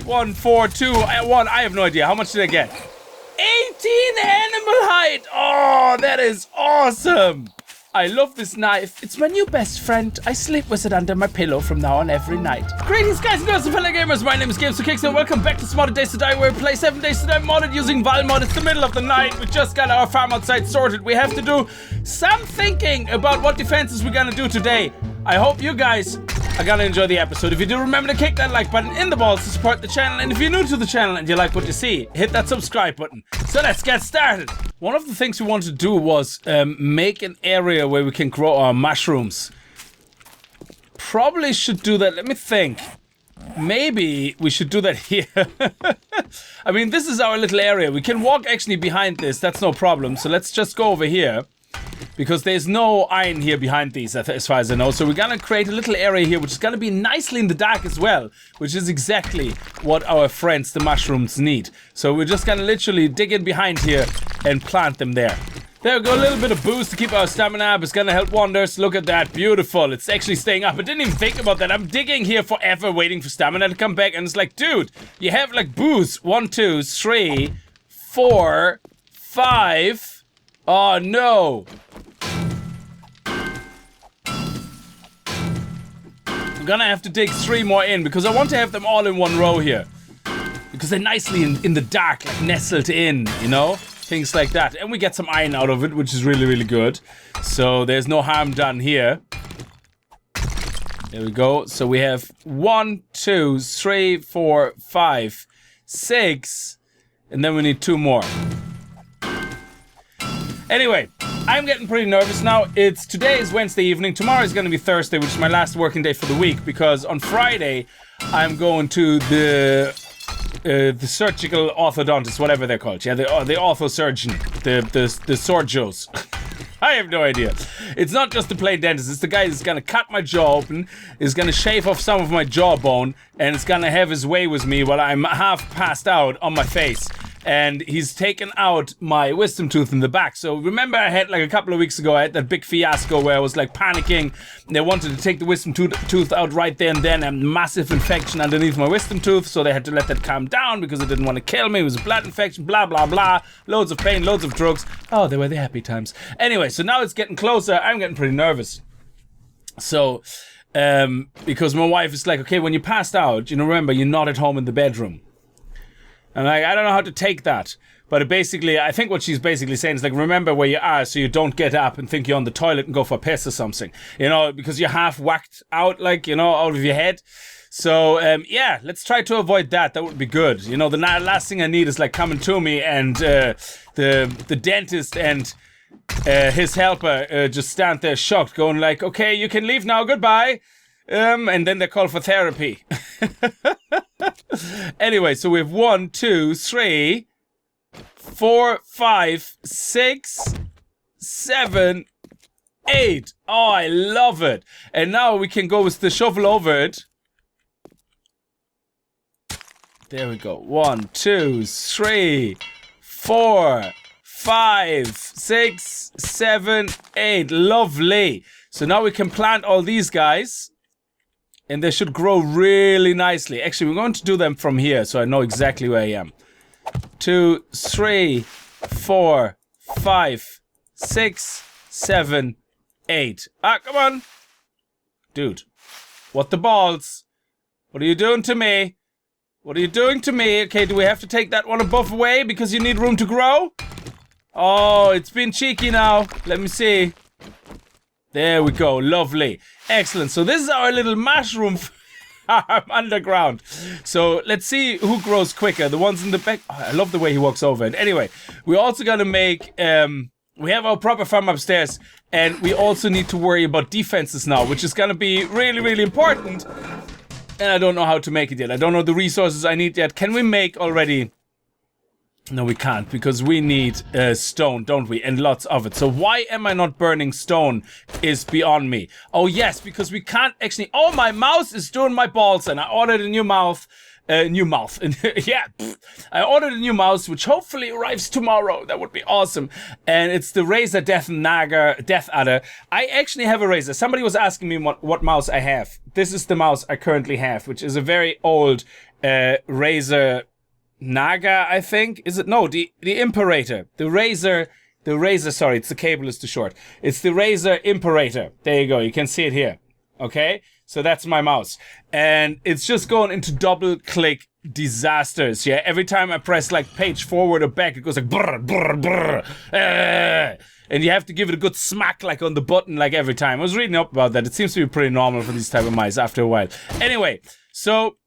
1, 4, 2, 1. I have no idea. How much did I get? 18 animal hide. Oh, that is awesome. I love this knife. It's my new best friend. I sleep with it under my pillow from now on every night. Greetings, guys and girls and fellow gamers. My name is Games for Kicks and welcome back to Smarter Days to Die, where we play 7 Days to Die modded using Valmod. It's the middle of the night. We just got our farm outside sorted. We have to do some thinking about what defenses we're gonna do today. I hope you guys are gonna enjoy the episode. If you do, remember to kick that like button in the balls to support the channel. And if you're new to the channel and you like what you see, hit that subscribe button. So let's get started. One of the things we wanted to do was make an area where we can grow our mushrooms. Probably should do that. Let me think. Maybe we should do that here. I mean, this is our little area. We can walk actually behind this. That's no problem. So let's just go over here. Because there's no iron here behind these, as far as I know. So we're gonna create a little area here, which is gonna be nicely in the dark as well, which is exactly what our friends, the mushrooms, need. So we're just gonna literally dig in behind here and plant them there. There we go, a little bit of boost to keep our stamina up. It's gonna help wonders. Look at that, beautiful. It's actually staying up. I didn't even think about that. I'm digging here forever, waiting for stamina to come back, and it's like, dude, you have like boost. 1, 2, 3, 4, 5. Oh no. I'm gonna have to dig 3 more in because I want to have them all in one row here. Because they're nicely in the dark, like nestled in, you know? Things like that. And we get some iron out of it, which is really, really good. So there's no harm done here. There we go. So we have 1, 2, 3, 4, 5, 6. And then we need 2 more. Anyway, I'm getting pretty nervous now. Today is Wednesday evening. Tomorrow is going to be Thursday, which is my last working day for the week. Because on Friday, I'm going to the surgical orthodontist, whatever they're called. Yeah, the ortho surgeon, the surgeons. I have no idea. It's not just the plain dentist. It's the guy who's going to cut my jaw open, is going to shave off some of my jawbone, and is going to have his way with me while I'm half passed out on my face. And he's taken out my wisdom tooth in the back. So remember I had like a couple of weeks ago, I had that big fiasco where I was like panicking. They wanted to take the wisdom tooth out right there and then. A massive infection underneath my wisdom tooth. So they had to let that calm down because it didn't want to kill me. It was a blood infection, blah, blah, blah. Loads of pain, loads of drugs. Oh, they were the happy times. Anyway, so now it's getting closer. I'm getting pretty nervous. So, because my wife is like, okay, when you passed out, remember, you're not at home in the bedroom. And like, I don't know how to take that. But I think what she's basically saying is like, remember where you are so you don't get up and think you're on the toilet and go for a piss or something. Because you're half whacked out, like, out of your head. So, yeah, let's try to avoid that. That would be good. The last thing I need is like coming to me and the dentist and his helper just stand there shocked, going like, okay, you can leave now, goodbye. And then they call for therapy. Anyway, so we have 1, 2, 3, 4, 5, 6, 7, 8. Oh, I love it. And now we can go with the shovel over it. There we go. 1, 2, 3, 4, 5, 6, 7, 8. Lovely. So now we can plant all these guys. And they should grow really nicely. Actually, we're going to do them from here, so I know exactly where I am. 2, 3, 4, 5, 6, 7, 8. Ah, come on. Dude. What the balls? What are you doing to me? What are you doing to me? Okay, do we have to take that one above away because you need room to grow? Oh, it's been cheeky now. Let me see. There we go. Lovely. Excellent. So this is our little mushroom farm underground. So let's see who grows quicker. The ones in the back. Oh, I love the way he walks over it. Anyway, we're also going to make... we have our proper farm upstairs. And we also need to worry about defenses now, which is going to be really, really important. And I don't know how to make it yet. I don't know the resources I need yet. Can we make already... No, we can't, because we need stone, don't we? And lots of it. So why am I not burning stone is beyond me. Oh, yes, because we can't actually... Oh, my mouse is doing my balls, and I ordered a new mouse. Yeah, I ordered a new mouse, which hopefully arrives tomorrow. That would be awesome. And it's the Razer Death Adder. I actually have a Razer. Somebody was asking me what mouse I have. This is the mouse I currently have, which is a very old Razor Naga, I think. Is it? No, the Imperator. The Razor, sorry, it's the cable is too short. It's the Razor Imperator. There you go. You can see it here. Okay? So that's my mouse. And it's just going into double click disasters. Yeah, every time I press like page forward or back, it goes like brr, brr, brr. And you have to give it a good smack like on the button like every time. I was reading up about that. It seems to be pretty normal for these type of mice after a while. Anyway, so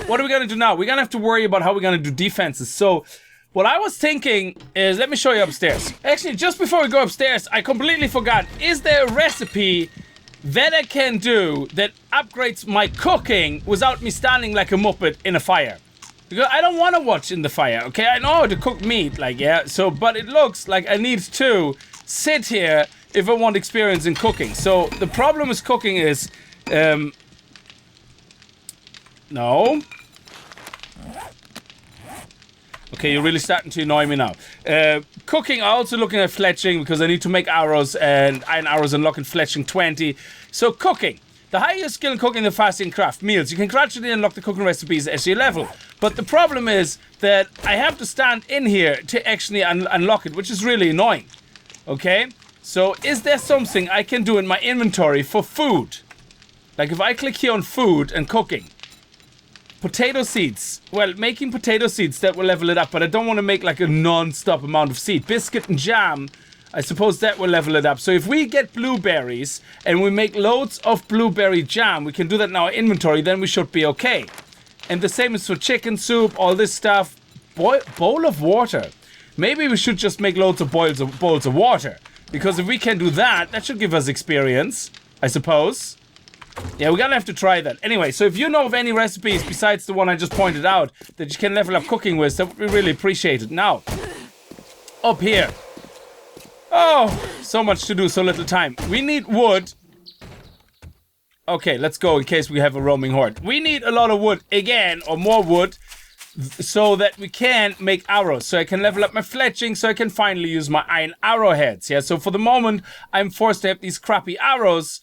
what are we going to do now? We're going to have to worry about how we're going to do defenses. So what I was thinking is, let me show you upstairs. Actually, just before we go upstairs, I completely forgot. Is there a recipe that I can do that upgrades my cooking without me standing like a muppet in a fire? Because I don't want to watch in the fire, okay? I know how to cook meat, like, yeah. So, but it looks like I need to sit here if I want experience in cooking. So the problem with cooking is, no. Okay, you're really starting to annoy me now. Cooking, I'm also looking at fletching because I need to make arrows, and iron arrows unlocking fletching 20. So cooking. The higher your skill in cooking, the faster you can craft meals. You can gradually unlock the cooking recipes as you level. But the problem is that I have to stand in here to actually unlock it, which is really annoying. Okay? So is there something I can do in my inventory for food? Like if I click here on food and cooking. Potato seeds. Well, making potato seeds, that will level it up, but I don't want to make like a non-stop amount of seed. Biscuit and jam, I suppose that will level it up. So if we get blueberries and we make loads of blueberry jam, we can do that in our inventory, then we should be okay. And the same is for chicken soup, all this stuff. Bowl of water. Maybe we should just make loads of bowls of water. Because if we can do that, that should give us experience, I suppose. Yeah, we're gonna have to try that. Anyway, so if you know of any recipes besides the one I just pointed out that you can level up cooking with, that would be really appreciated. Now, up here. Oh, so much to do, so little time. We need wood. Okay, let's go in case we have a roaming horde. We need a lot of wood again, or more wood, so that we can make arrows. So I can level up my fletching, so I can finally use my iron arrowheads. Yeah, so for the moment, I'm forced to have these crappy arrows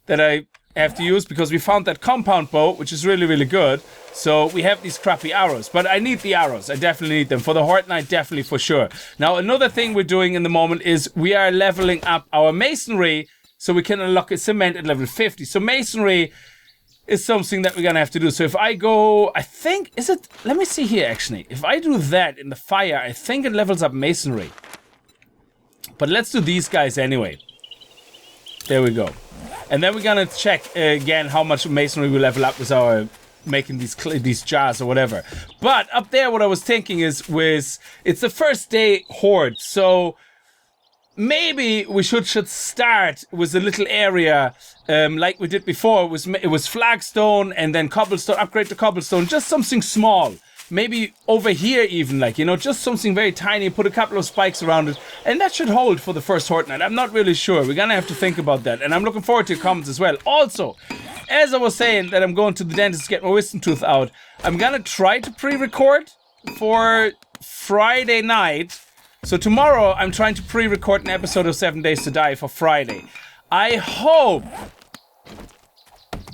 that I have to use because we found that compound bow, which is really, really good. So we have these crappy arrows, but I need the arrows. I definitely need them for the Horde Night, definitely for sure. Now, another thing we're doing in the moment is we are leveling up our masonry so we can unlock a cement at level 50. So masonry is something that we're gonna have to do. So if I go, I think, is it, let me see here actually. If I do that in the fire, I think it levels up masonry. But let's do these guys anyway. There we go. And then we're gonna check again how much masonry we level up with our making these jars or whatever. But up there, what I was thinking is it's the first day horde, so maybe we should start with a little area like we did before. It was flagstone and then cobblestone, upgrade to cobblestone, just something small. Maybe over here even, like, you know, just something very tiny, put a couple of spikes around it, and that should hold for the first Horde Night. I'm not really sure. We're gonna have to think about that, and I'm looking forward to your comments as well. Also, as I was saying that I'm going to the dentist to get my wisdom tooth out, I'm gonna try to pre-record for Friday night. So tomorrow, I'm trying to pre-record an episode of 7 Days to Die for Friday. I hope...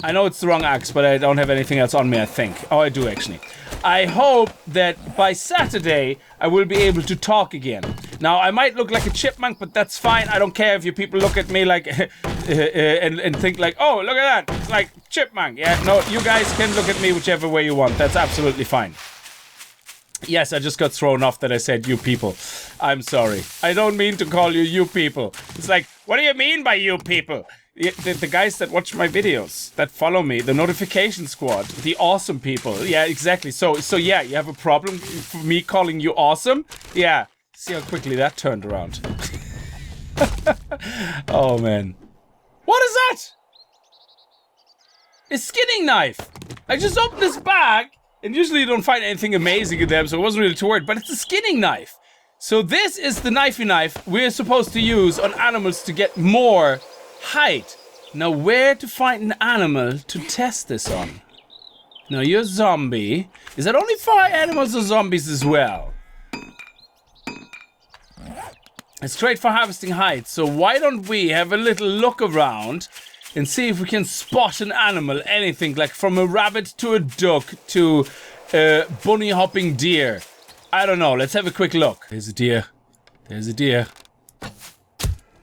I know it's the wrong axe, but I don't have anything else on me, I think. Oh, I do, actually. I hope that by Saturday, I will be able to talk again. Now, I might look like a chipmunk, but that's fine. I don't care if you people look at me like... and think like, oh, look at that. It's like chipmunk. Yeah, no, you guys can look at me whichever way you want. That's absolutely fine. Yes, I just got thrown off that I said you people. I'm sorry. I don't mean to call you people. It's like, what do you mean by you people? The guys that watch my videos, that follow me, the notification squad, the awesome people. Yeah, exactly. So yeah, you have a problem for me calling you awesome? Yeah. See how quickly that turned around. Oh, man. What is that? A skinning knife. I just opened this bag, and usually you don't find anything amazing in them, so I wasn't really too worried, but it's a skinning knife. So this is the knifey knife we're supposed to use on animals to get more height. Now, where to find an animal to test this on? Now, you're a zombie. Is that only for animals or zombies as well? It's great for harvesting height, so why don't we have a little look around and see if we can spot an animal, anything, like from a rabbit to a duck to bunny hopping deer. I don't know. Let's have a quick look. There's a deer. There's a deer.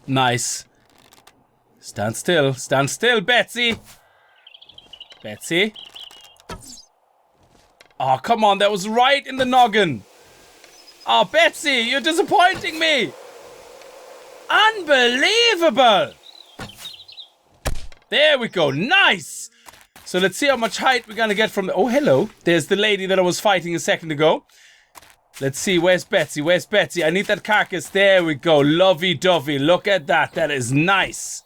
Nice. Stand still. Stand still, Betsy. Betsy. Oh, come on. That was right in the noggin. Oh, Betsy, you're disappointing me. Unbelievable. There we go. Nice. So let's see how much height we're going to get from... Oh, hello. There's the lady that I was fighting a second ago. Let's see. Where's Betsy? Where's Betsy? I need that carcass. There we go. Lovey-dovey. Look at that. That is nice.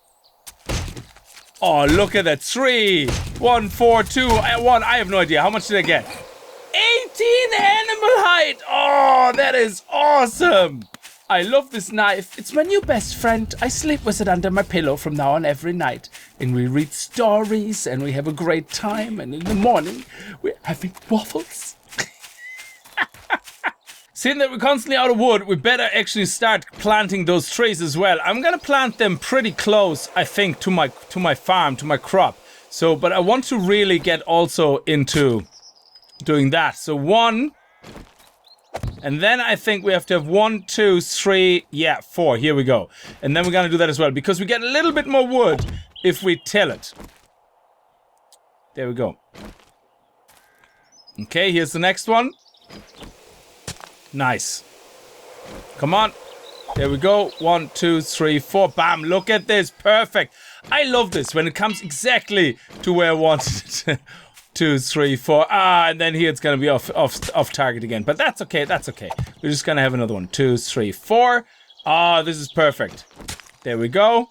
Oh, look at that. 3, 1, 4, 2, 1. I have no idea. How much did I get? 18 animal height. Oh, that is awesome. I love this knife. It's my new best friend. I sleep with it under my pillow from now on every night. And we read stories and we have a great time. And in the morning, we're having waffles. Seeing that we're constantly out of wood, we better actually start planting those trees as well. I'm going to plant them pretty close, I think, to my farm, to my crop. So, but I want to really get also into doing that. So 1... And then I think we have to have 1, 2, 3, yeah, 4. Here we go. And then we're going to do that as well. Because we get a little bit more wood if we till it. There we go. Okay, here's the next one. Nice. Come on. There we go. 1, 2, 3, 4. Bam. Look at this. Perfect. I love this when it comes exactly to where I wanted it. 2, 3, 4. And then here it's gonna be off target again. But that's okay. That's okay. We're just gonna have another one. 2, 3, 4. This is perfect. There we go.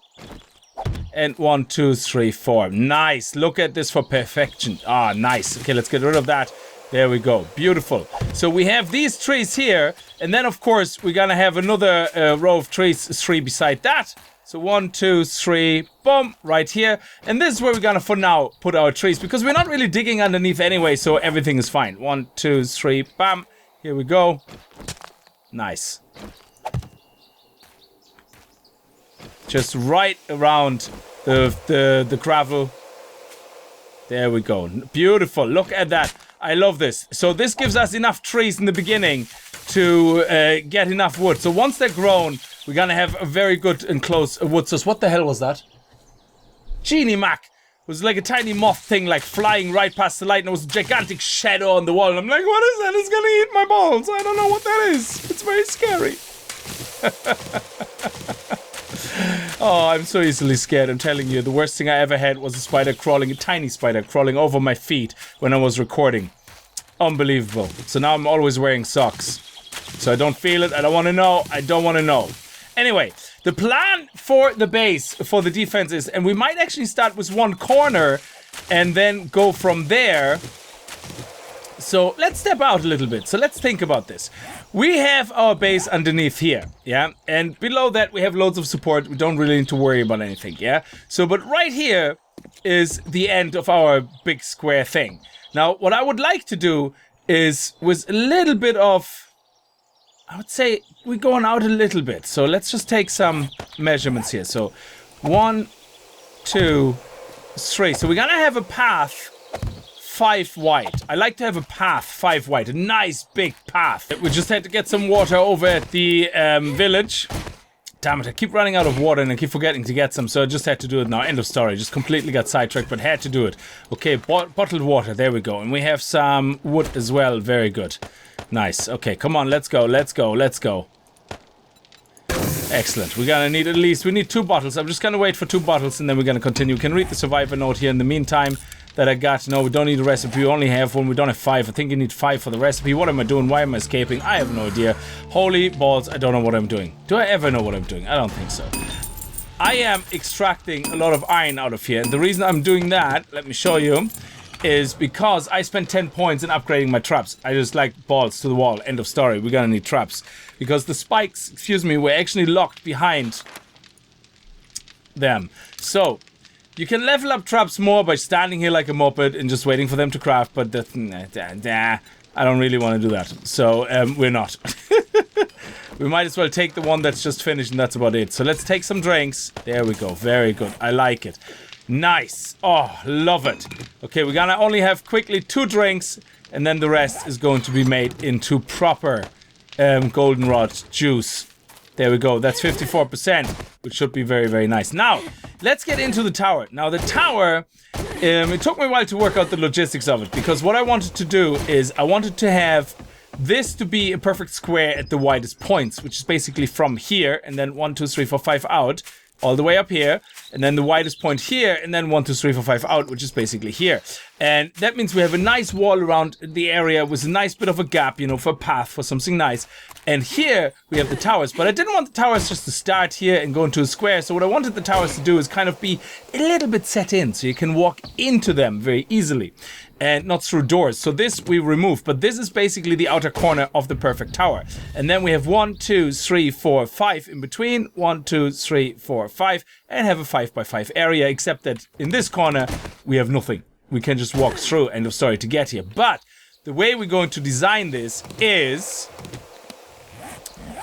And 1, 2, 3, 4. Nice. Look at this for perfection. Nice. Okay, let's get rid of that. There we go. Beautiful. So we have these trees here, and then of course we're gonna have another row of trees, 3 beside that. So 1, 2, 3, boom, right here. And this is where we're gonna, for now, put our trees, because we're not really digging underneath anyway, so everything is fine. 1, 2, 3, bam. Here we go. Nice. Just right around the gravel. There we go. Beautiful. Look at that. I love this. So this gives us enough trees in the beginning to get enough wood. So once they're grown, we're gonna have a very good and close wood source. What the hell was that? Genie Mac. It was like a tiny moth thing, like flying right past the light, and it was a gigantic shadow on the wall. And I'm like, what is that? It's gonna eat my balls. I don't know what that is. It's very scary. Oh, I'm so easily scared. I'm telling you, the worst thing I ever had was a tiny spider crawling over my feet when I was recording. Unbelievable. So now I'm always wearing socks. So I don't feel it. I don't want to know. I don't want to know. Anyway, the plan for the base, for the defense is, and we might actually start with one corner and then go from there. So let's step out a little bit. So let's think about this. We have our base underneath here, yeah? And below that we have loads of support. We don't really need to worry about anything, yeah? So, but right here is the end of our big square thing. Now, what I would like to do is, with a little bit of, I would say we're going out a little bit. So let's just take some measurements here. So 1, 2, 3. So we're gonna have a path 5 wide. I like to have a path 5 wide, a nice big path. We just had to get some water over at the village. Damn it, I keep running out of water and I keep forgetting to get some, so I just had to do it now. End of story. Just completely got sidetracked, but had to do it. Okay, bottled water. There we go. And we have some wood as well. Very good. Nice. Okay, come on. Let's go. Let's go. Let's go. Excellent. We're gonna need we need 2 bottles. I'm just gonna wait for 2 bottles and then we're gonna continue. We can read the survivor note here in the meantime that I got. No, we don't need a recipe. We only have 1. We don't have 5. I think you need 5 for the recipe. What am I doing? Why am I escaping? I have no idea. Holy balls. I don't know what I'm doing. Do I ever know what I'm doing? I don't think so. I am extracting a lot of iron out of here. And the reason I'm doing that, let me show you, is because I spent 10 points in upgrading my traps. I just like balls to the wall. End of story. We're gonna need traps. Because the spikes, excuse me, were actually locked behind them. So, you can level up traps more by standing here like a moped and just waiting for them to craft, but I don't really want to do that. So, we're not. We might as well take the one that's just finished and that's about it. So let's take some drinks. There we go. Very good. I like it. Nice. Oh, love it. Okay, we're gonna only have quickly 2 drinks and then the rest is going to be made into proper goldenrod juice. There we go. That's 54%, which should be very, very nice. Now, let's get into the tower. Now, the tower, it took me a while to work out the logistics of it, because what I wanted to do is I wanted to have this to be a perfect square at the widest points, which is basically from here, and then 1, 2, 3, 4, 5 out, all the way up here, and then the widest point here, and then 1, 2, 3, 4, 5 out, which is basically here. And that means we have a nice wall around the area with a nice bit of a gap, you know, for a path, for something nice. And here we have the towers, but I didn't want the towers just to start here and go into a square. So what I wanted the towers to do is kind of be a little bit set in, so you can walk into them very easily and not through doors. So this we remove, but this is basically the outer corner of the perfect tower. And then we have 1, 2, 3, 4, 5 in between, 1, 2, 3, 4, 5, and have a 5 by 5 area, except that in this corner we have nothing. We can just walk through, end of story, to get here. But the way we're going to design this is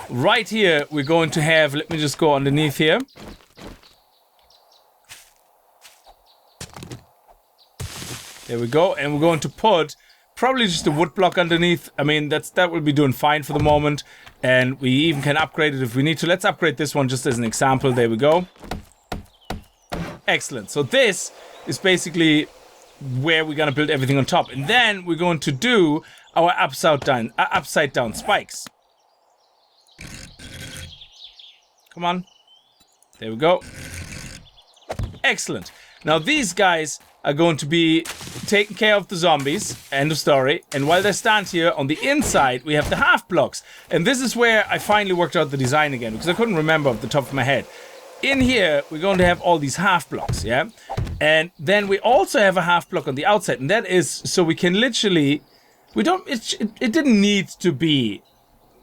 right here. We're going to have, let me just go underneath here. There we go. And we're going to put probably just a wood block underneath. I mean, that will be doing fine for the moment. And we even can upgrade it if we need to. Let's upgrade this one just as an example. There we go. Excellent. So this is basically where we're going to build everything on top. And then we're going to do our upside down spikes. Come on. There we go. Excellent. Now these guys are going to be taking care of the zombies. End of story. And while they stand here, on the inside, we have the half blocks. And this is where I finally worked out the design again, because I couldn't remember off the top of my head. In here, we're going to have all these half blocks, yeah? And then we also have a half block on the outside. And that is so we can literally... It didn't need to be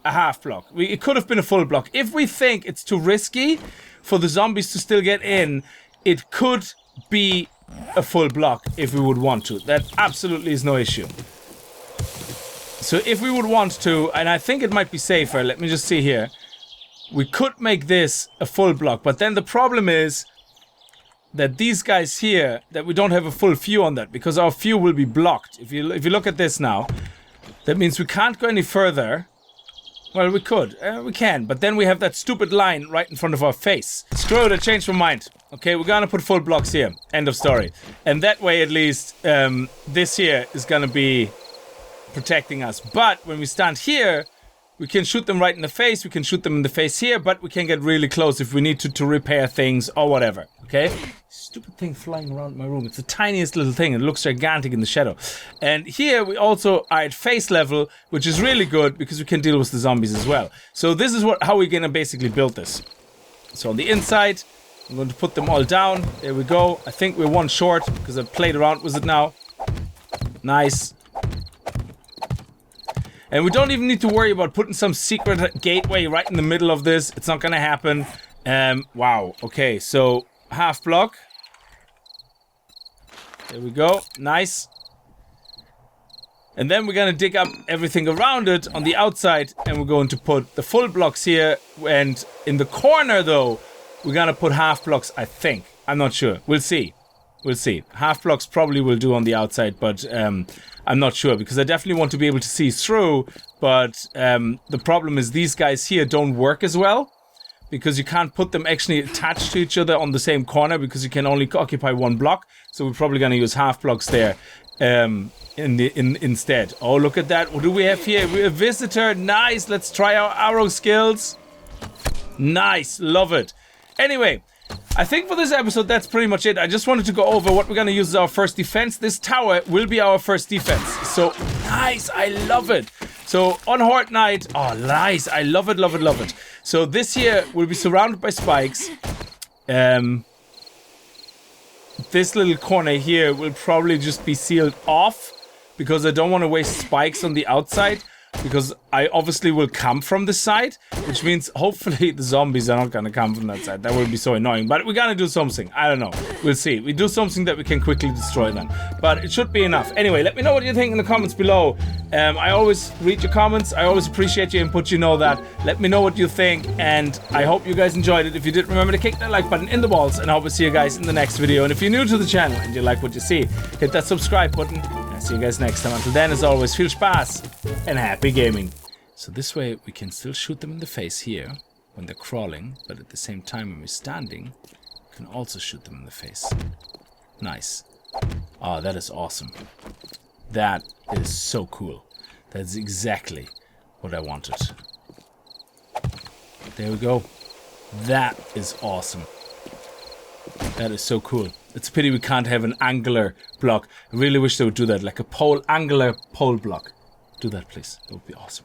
a half block. It could have been a full block. If we think it's too risky for the zombies to still get in, it could be a full block if we would want to. That absolutely is no issue. So if we would want to, and I think it might be safer, let me just see here. We could make this a full block, but then the problem is that these guys here, that we don't have a full view on that, because our view will be blocked. If you look at this now, that means we can't go any further. Well, we could. We can. But then we have that stupid line right in front of our face. Screw it, I changed my mind. Okay, we're gonna put full blocks here. End of story. And that way, at least, this here is gonna be protecting us. But when we stand here, we can shoot them right in the face. We can shoot them in the face here, but we can get really close if we need to repair things or whatever. Okay? Stupid thing flying around my room. It's the tiniest little thing. It looks gigantic in the shadow. And here we also are at face level, which is really good because we can deal with the zombies as well. So this is how we're gonna basically build this. So on the inside, I'm going to put them all down. There we go. I think we're one short because I've played around with it now. Nice. And we don't even need to worry about putting some secret gateway right in the middle of this. It's not gonna happen. Wow. Okay, so half block. There we go. Nice. And then we're gonna dig up everything around it on the outside, and we're going to put the full blocks here. And in the corner, though, we're gonna put half blocks, I think. I'm not sure. We'll see. We'll see. Half blocks probably will do on the outside, but I'm not sure, because I definitely want to be able to see through. But the problem is these guys here don't work as well, because you can't put them actually attached to each other on the same corner, because you can only occupy one block. So we're probably going to use half blocks there instead. Oh, look at that. What do we have here? We're a visitor. Nice. Let's try our arrow skills. Nice. Love it. Anyway, I think for this episode, that's pretty much it. I just wanted to go over what we're going to use as our first defense. This tower will be our first defense. So, nice. I love it. So, on Horde Night, oh, nice. I love it, love it, love it. So, this here will be surrounded by spikes. This little corner here will probably just be sealed off, because I don't want to waste spikes on the outside, because I obviously will come from the side, which means hopefully the zombies are not going to come from that side. That would be so annoying, but we're going to do something. I don't know. We'll see. We do something that we can quickly destroy them, but it should be enough. Anyway, let me know what you think in the comments below. I always read your comments. I always appreciate your input. You know that. Let me know what you think, and I hope you guys enjoyed it. If you did, remember to kick that like button in the balls, and I hope to see you guys in the next video. And if you're new to the channel and you like what you see, hit that subscribe button. see you guys next time. Until then, as always, viel Spaß and happy gaming. So this way we can still shoot them in the face here when they're crawling, but at the same time when we're standing, we can also shoot them in the face. Nice. Oh, that is awesome. That is so cool. That's exactly what I wanted. There we go. That is awesome. That is so cool. It's a pity we can't have an angular block. I really wish they would do that, like a angular pole block. Do that, please. That would be awesome.